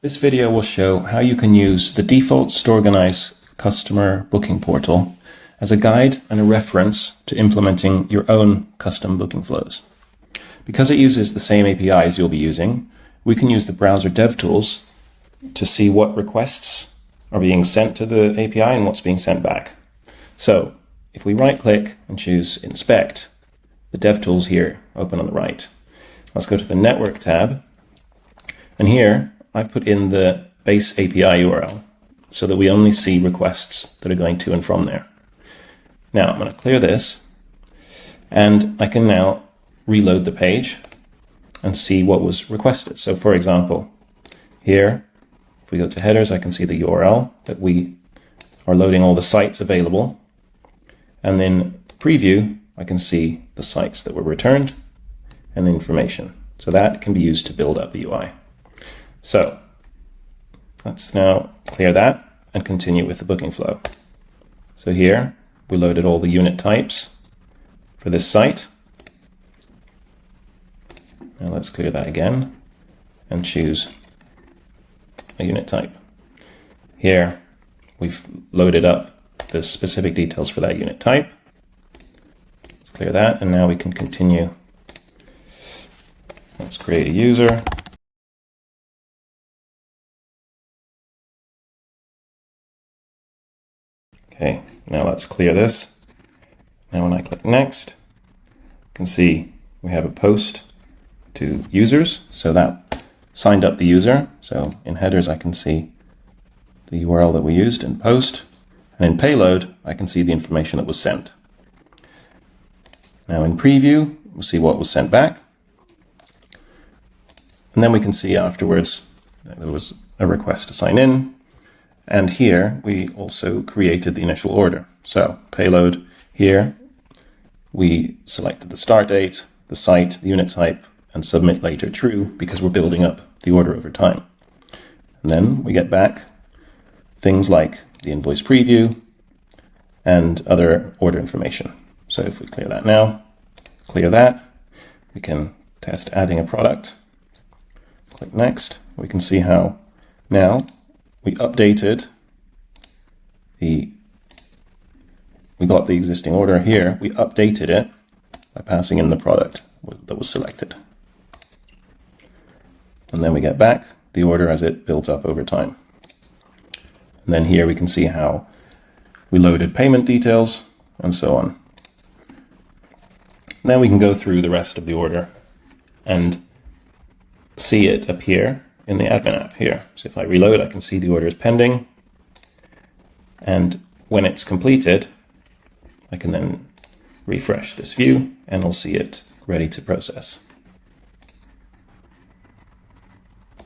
This video will show how you can use the default Storeganise customer booking portal as a guide and a reference to implementing your own custom booking flows. Because it uses the same APIs you'll be using, we can use the browser DevTools to see what requests are being sent to the API and what's being sent back. So if we right-click and choose Inspect, the DevTools here open on the right. Let's go to the Network tab, and here I've put in the base API URL so that we only see requests that are going to and from there. Now I'm going to clear this, and I can now reload the page and see what was requested. So for example, here, if we go to headers, I can see the URL that we are loading all the sites available. And then preview, I can see the sites that were returned and the information. So that can be used to build up the UI. So let's now clear that and continue with the booking flow. So here we loaded all the unit types for this site. Now let's clear that again and choose a unit type. Here we've loaded up the specific details for that unit type. Let's clear that, and now we can continue. Let's create a user. Okay, now let's clear this. Now when I click next, you can see we have a post to users. So that signed up the user. So in headers, I can see the URL that we used in post. And in payload, I can see the information that was sent. Now in preview, we'll see what was sent back. And then we can see afterwards that there was a request to sign in. And here we also created the initial order. So payload here, we selected the start date, the site, the unit type, and submit later true because we're building up the order over time. And then we get back things like the invoice preview and other order information. So if we clear that now, clear that, we can test adding a product. Click next. We can see how now we updated we got the existing order here. We updated it by passing in the product that was selected. And then we get back the order as it builds up over time. And then here we can see how we loaded payment details and so on. Then we can go through the rest of the order and see it appear in the admin app here. So if I reload, I can see the order is pending. And when it's completed, I can then refresh this view and I'll see it ready to process.